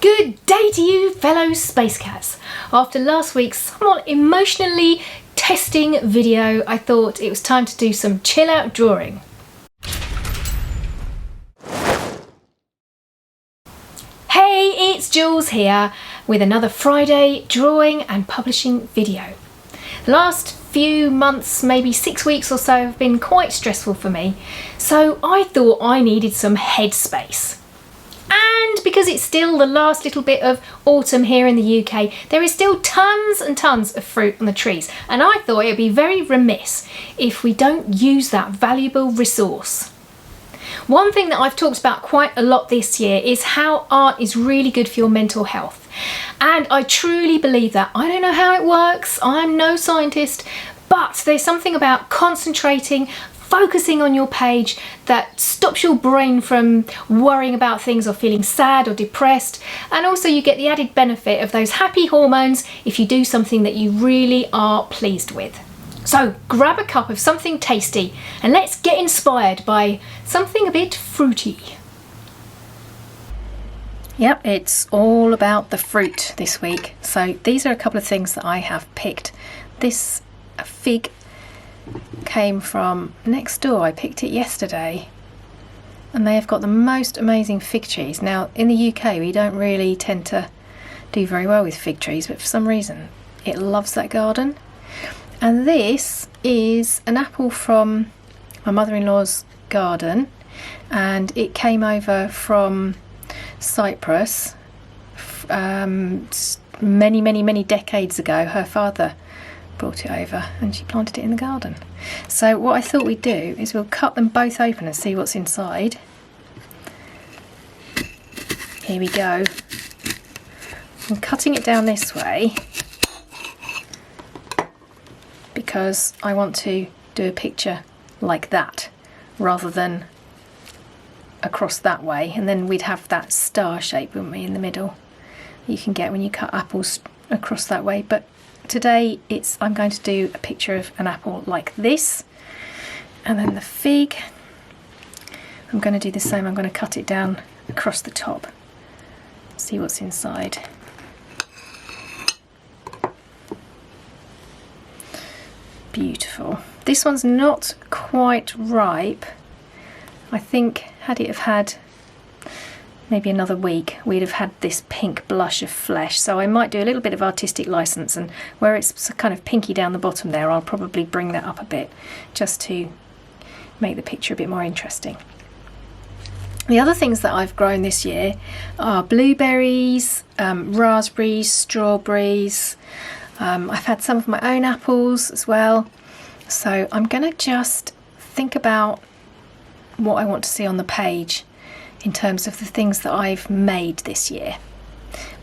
Good day to you, fellow Space Cats. After last week's somewhat emotionally testing video, I thought it was time to do some chill out drawing. Hey, it's Jules here with another Friday drawing and publishing video. The last few months, maybe 6 weeks or so, have been quite stressful for me, so I thought I needed some headspace. And because it's still the last little bit of autumn here in the UK, there is still tons and tons of fruit on the trees, and I thought it would be very remiss if we don't use that valuable resource. One thing that I've talked about quite a lot this year is how art is really good for your mental health, and I truly believe that. I don't know how it works, I'm no scientist, but there's something about concentrating, focusing on your page that stops your brain from worrying about things or feeling sad or depressed, and also you get the added benefit of those happy hormones if you do something that you really are pleased with. So grab a cup of something tasty and let's get inspired by something a bit fruity. Yep, it's all about the fruit this week. So these are a couple of things that I have picked. This fig came from next door. I picked it yesterday and they have got the most amazing fig trees. Now in the UK we don't really tend to do very well with fig trees, but for some reason it loves that garden. And this is an apple from my mother-in-law's garden, and it came over from Cyprus many decades ago. Her father brought it over and she planted it in the garden. So what I thought we'd do is we'll cut them both open and see what's inside. Here we go. I'm cutting it down this way because I want to do a picture like that rather than across that way, and then we'd have that star shape, wouldn't we, in the middle you can get when you cut apples across that way. But today I'm going to do a picture of an apple like this, and then the fig I'm going to do the same. I'm going to cut it down across the top, see what's inside. Beautiful. This one's not quite ripe. I think had it have had maybe another week, we'd have had this pink blush of flesh. So I might do a little bit of artistic license, and where it's kind of pinky down the bottom there, I'll probably bring that up a bit just to make the picture a bit more interesting. The other things that I've grown this year are blueberries, raspberries, strawberries. I've had some of my own apples as well. So I'm going to just think about what I want to see on the page in terms of the things that I've made this year,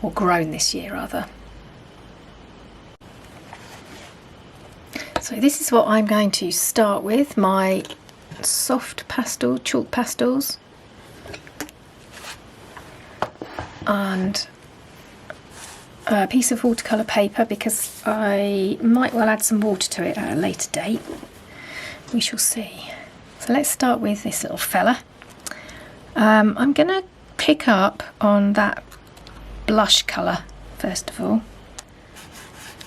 or grown this year rather. So this is what I'm going to start with, my soft pastel, chalk pastels, and a piece of watercolour paper, because I might well add some water to it at a later date. We shall see. So let's start with this little fella. I'm going to pick up on that blush colour first of all. A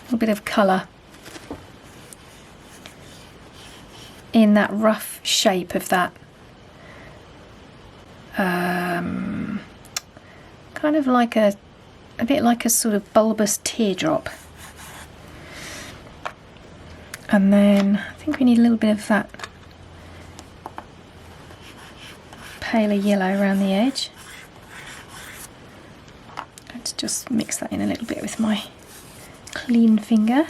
little bit of colour in that rough shape of that kind of like a bit like a sort of bulbous teardrop. And then I think we need a little bit of that paler yellow around the edge. Let's just mix that in a little bit with my clean finger.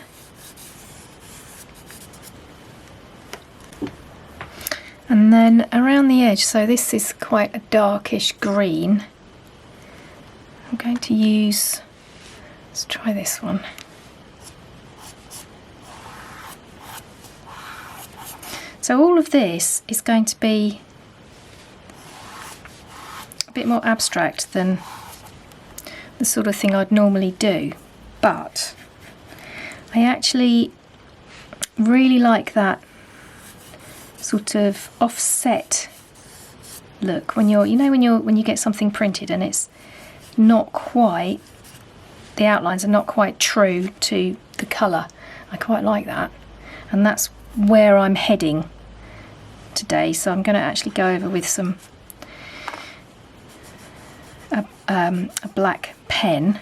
And then around the edge, so this is quite a darkish green, I'm going to use, let's try this one. So all of this is going to be a bit more abstract than the sort of thing I'd normally do, but I actually really like that sort of offset look when you're, when you get something printed and it's not quite, the outlines are not quite true to the colour. I quite like that, and that's where I'm heading today. So I'm going to actually go over with some a black pen,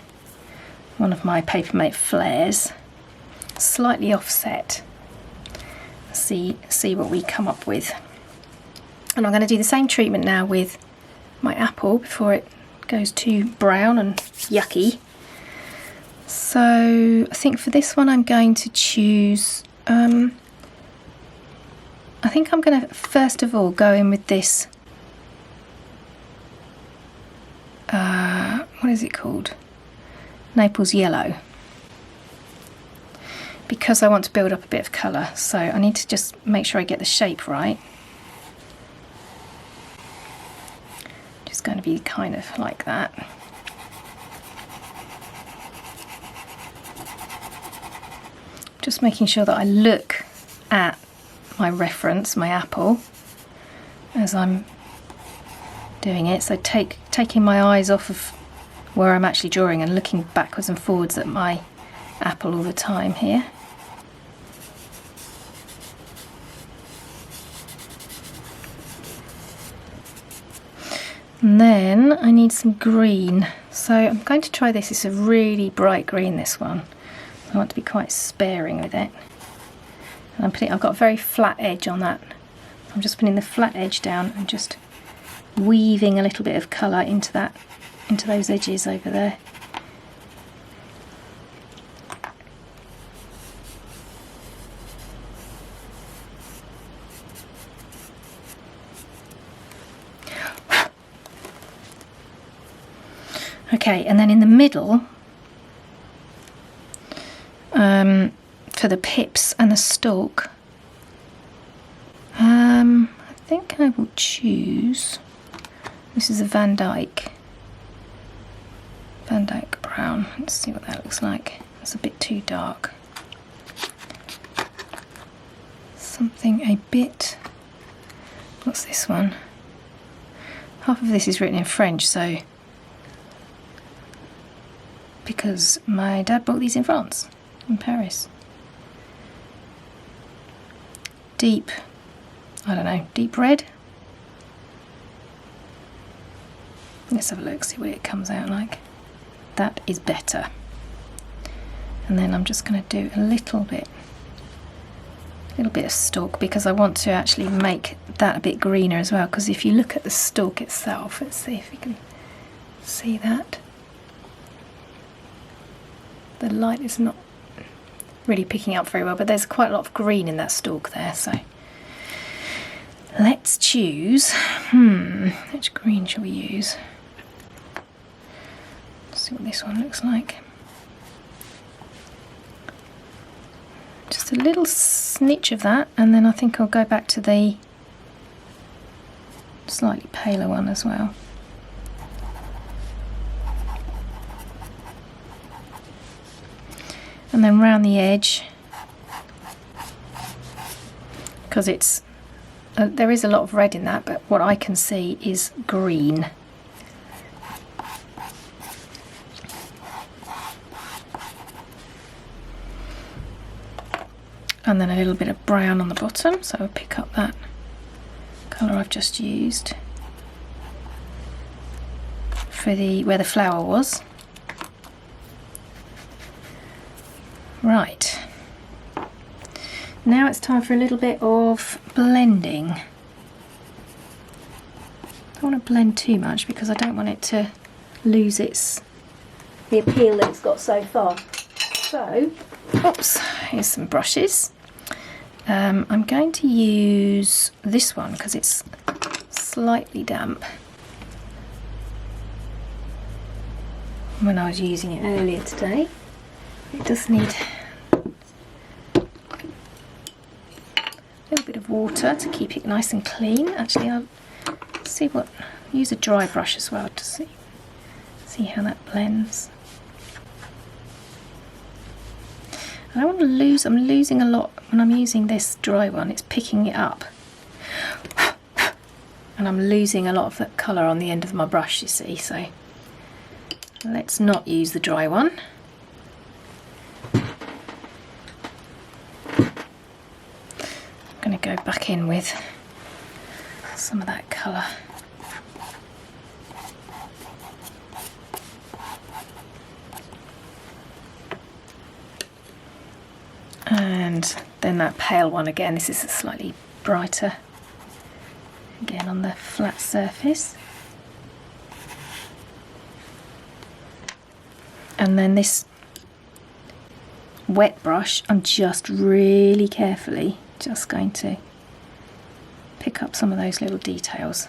one of my Papermate flares, slightly offset, see what we come up with. And I'm going to do the same treatment now with my apple before it goes too brown and yucky. So I think for this one I'm going to choose, I think I'm going to first of all go in with this, what is it called? Naples Yellow, because I want to build up a bit of colour, so I need to just make sure I get the shape right. Just going to be kind of like that. Just making sure that I look at my reference, my apple, as I'm doing it. So taking my eyes off of where I'm actually drawing and looking backwards and forwards at my apple all the time here. And then I need some green. So I'm going to try this. It's a really bright green, this one. I want to be quite sparing with it. And I've got a very flat edge on that. I'm just putting the flat edge down and just weaving a little bit of colour into those edges over there. Okay, and then in the middle, for the pips and the stalk, I think I will choose, this is a Van Dyke brown. Let's see what that looks like. It's a bit too dark. Something a bit, what's this one? Half of this is written in French, so, because my dad bought these in France, in Paris. Deep, I don't know, deep red? Let's have a look, see what it comes out like. That is better. And then I'm just going to do a little bit of stalk, because I want to actually make that a bit greener as well, because if you look at the stalk itself, let's see if you can see that. The light is not really picking up very well, but there's quite a lot of green in that stalk there, so let's choose, which green shall we use? Let's see what this one looks like. Just a little snitch of that, and then I think I'll go back to the slightly paler one as well. And then round the edge, because it's there is a lot of red in that, but what I can see is green. And then a little bit of brown on the bottom, so I'll pick up that colour I've just used for where the flower was. Right, now it's time for a little bit of blending. I don't want to blend too much because I don't want it to lose the appeal that it's got so far. So, oops, here's some brushes. I'm going to use this one because it's slightly damp. When I was using it earlier today, it does need a little bit of water to keep it nice and clean. Actually, I'll use a dry brush as well to see how that blends. I don't want to lose, I'm losing a lot when I'm using this dry one, it's picking it up. And I'm losing a lot of that colour on the end of my brush, you see, so Let's not use the dry one. I'm going to go back in with some of that colour. And then that pale one again. This is a slightly brighter, again on the flat surface. And then this wet brush, I'm just really carefully just going to pick up some of those little details.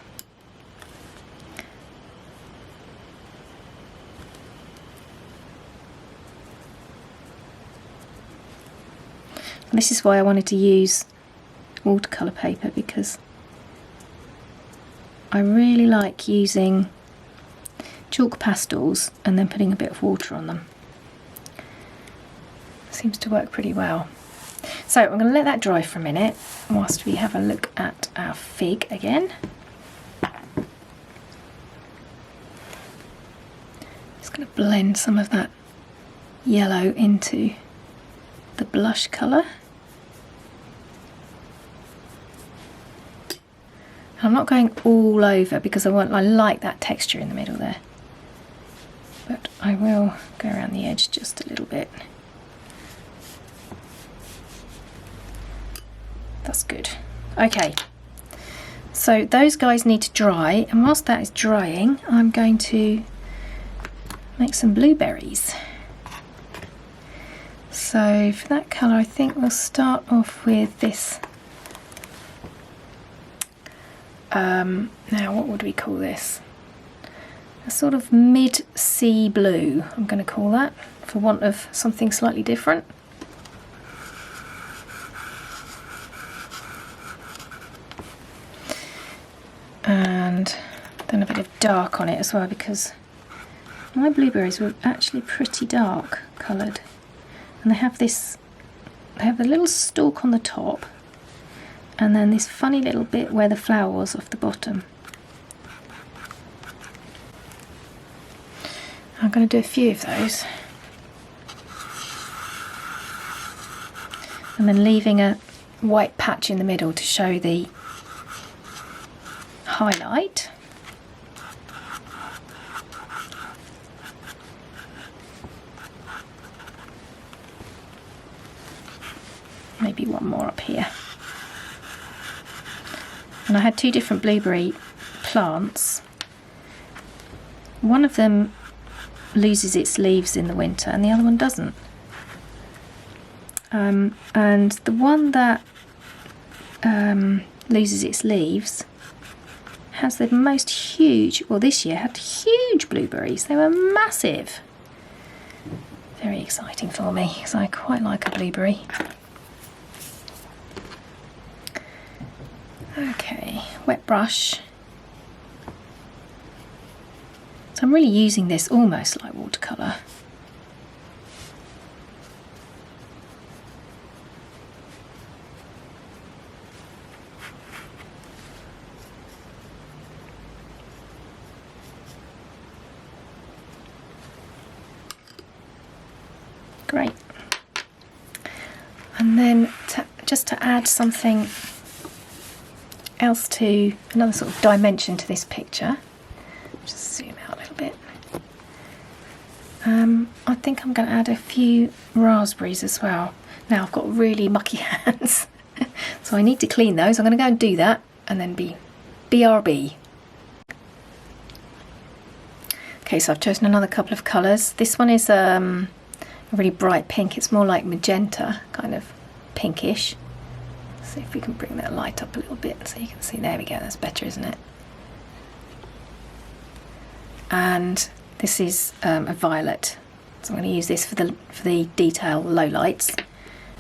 And this is why I wanted to use watercolour paper, because I really like using chalk pastels and then putting a bit of water on them. Seems to work pretty well. So I'm going to let that dry for a minute whilst we have a look at our fig again. Just going to blend some of that yellow into the blush colour. I'm not going all over because I like that texture in the middle there. But I will go around the edge just a little bit. That's good. Okay, so those guys need to dry, and whilst that is drying, I'm going to make some blueberries. So for that colour, I think we'll start off with this. Now, what would we call this? A sort of mid-sea blue, I'm going to call that, for want of something slightly different. And then a bit of dark on it as well, because my blueberries were actually pretty dark coloured. And they have a little stalk on the top, and then this funny little bit where the flower was off the bottom. I'm going to do a few of those. And then leaving a white patch in the middle to show the highlight. Maybe one more up here. And I had two different blueberry plants. One of them loses its leaves in the winter and the other one doesn't. And the one that loses its leaves has the most huge, well, this year had huge blueberries. They were massive. Very exciting for me because I quite like a blueberry. Okay, wet brush. So I'm really using this almost like watercolour. Great. And then just to add something else, to another sort of dimension to this picture, just zoom out a little bit. I think I'm going to add a few raspberries as well. Now I've got really mucky hands, so I need to clean those. I'm going to go and do that and then BRB. Okay, so I've chosen another couple of colours. This one is a really bright pink. It's more like magenta, kind of pinkish. See if we can bring that light up a little bit so you can see. There we go, that's better, isn't it? And this is a violet, so I'm going to use this for the detail low lights,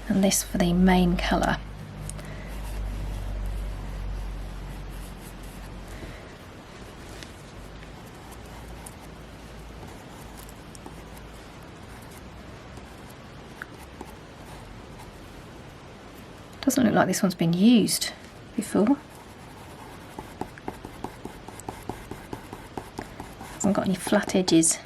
and this for the main colour. Doesn't look like this one's been used before. Hasn't got any flat edges.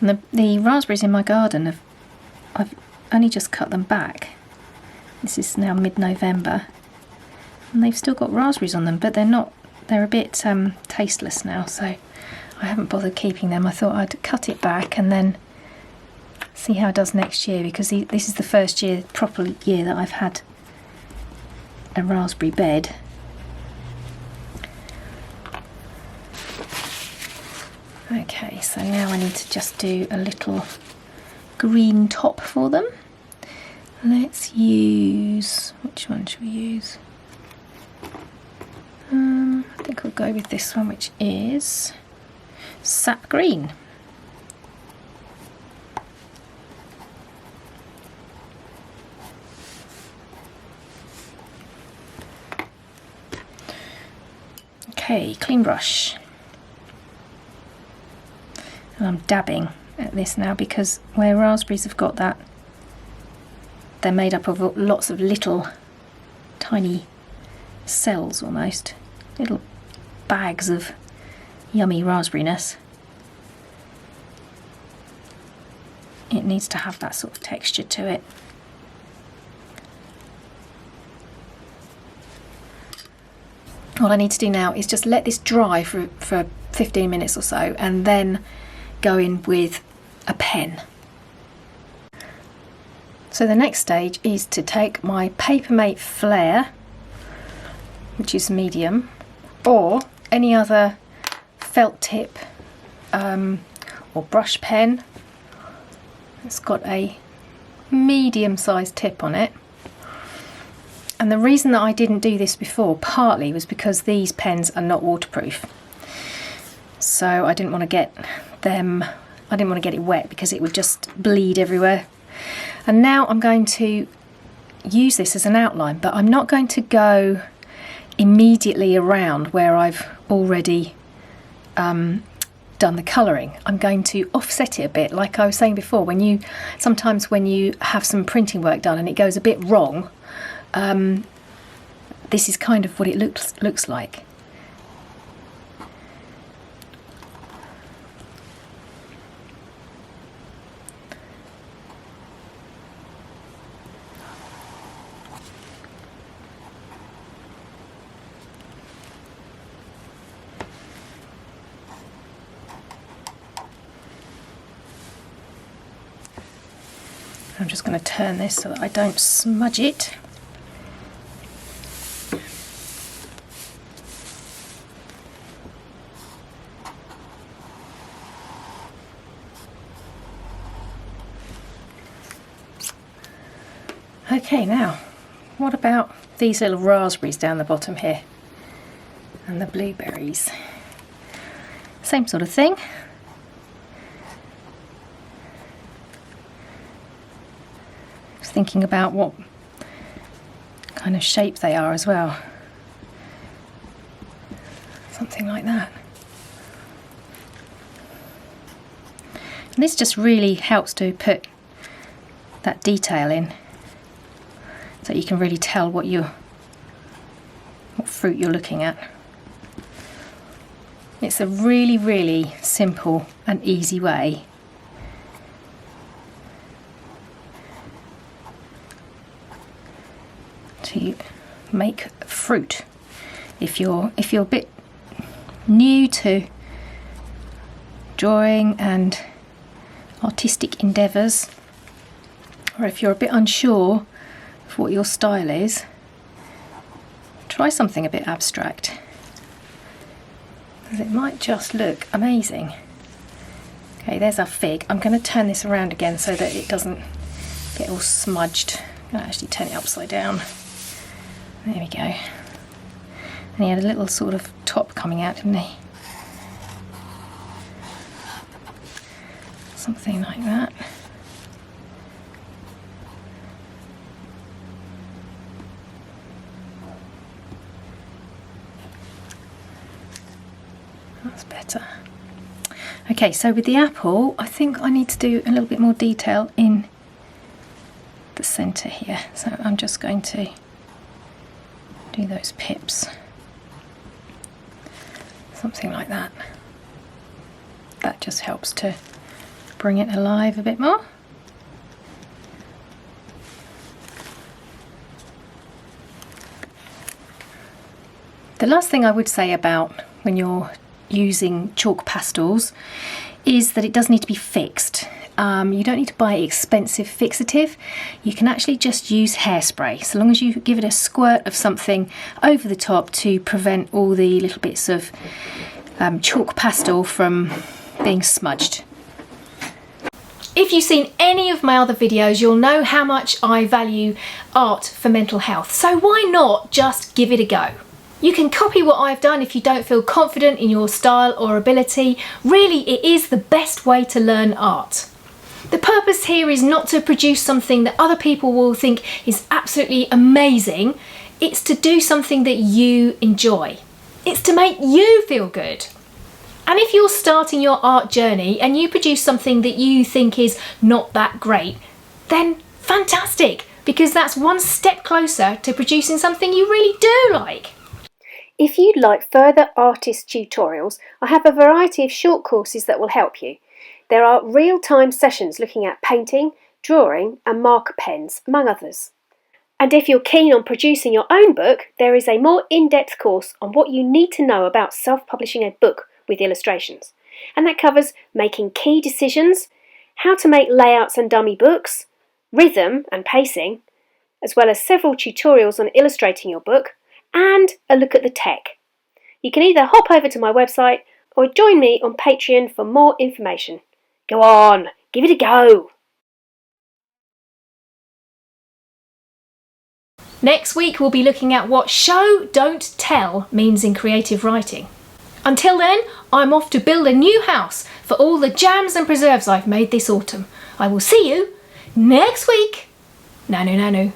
And the raspberries in my garden, I've only just cut them back. This is now mid-November. And they've still got raspberries on them, but they're a bit tasteless now, so I haven't bothered keeping them. I thought I'd cut it back and then see how it does next year, because this is the first proper year that I've had a raspberry bed. Okay, so now I need to just do a little green top for them. Let's use, which one should we use? I think we'll go with this one, which is sap green. Okay, clean brush. And I'm dabbing at this now, because where raspberries have got that, they're made up of lots of little tiny cells, almost little bags of yummy raspberryness. It needs to have that sort of texture to it. All I need to do now is just let this dry for 15 minutes or so, and then go in with a pen. So the next stage is to take my Papermate Flare, which is medium, or any other felt tip or brush pen. It's got a medium-sized tip on it. And the reason that I didn't do this before partly was because these pens are not waterproof. So I didn't want to get it wet, because it would just bleed everywhere. And now I'm going to use this as an outline, but I'm not going to go immediately around where I've already done the colouring. I'm going to offset it a bit, like I was saying before. Sometimes when you have some printing work done and it goes a bit wrong, this is kind of what it looks like. I'm just going to turn this so that I don't smudge it. Okay, now what about these little raspberries down the bottom here, and the blueberries? Same sort of thing. Just thinking about what kind of shape they are as well. Something like that. And this just really helps to put that detail in, so you can really tell what fruit you're looking at. It's a really, really simple and easy way to make fruit. If you're a bit new to drawing and artistic endeavours, or if you're a bit unsure of what your style is, try something a bit abstract, because it might just look amazing. Okay, there's our fig. I'm going to turn this around again so that it doesn't get all smudged. I'm going to actually turn it upside down. There we go. And he had a little sort of top coming out, didn't he? Something like that. That's better. Okay, so with the apple, I think I need to do a little bit more detail in the centre here. So I'm just going to do those pips. Something like that. That just helps to bring it alive a bit more. The last thing I would say about when you're using chalk pastels is that it does need to be fixed. You don't need to buy expensive fixative. You can actually just use hairspray, so long as you give it a squirt of something over the top to prevent all the little bits of chalk pastel from being smudged. If you've seen any of my other videos, you'll know how much I value art for mental health, so why not just give it a go? You can copy what I've done if you don't feel confident in your style or ability. Really, it is the best way to learn art. The purpose here is not to produce something that other people will think is absolutely amazing. It's to do something that you enjoy. It's to make you feel good. And if you're starting your art journey and you produce something that you think is not that great, then fantastic, because that's one step closer to producing something you really do like. If you'd like further artist tutorials, I have a variety of short courses that will help you. There are real-time sessions looking at painting, drawing and marker pens, among others. And if you're keen on producing your own book, there is a more in-depth course on what you need to know about self-publishing a book with illustrations. And that covers making key decisions, how to make layouts and dummy books, rhythm and pacing, as well as several tutorials on illustrating your book, and a look at the tech. You can either hop over to my website or join me on Patreon for more information. Go on, give it a go! Next week we'll be looking at what show, don't tell means in creative writing. Until then, I'm off to build a new house for all the jams and preserves I've made this autumn. I will see you next week. Nanu nanu.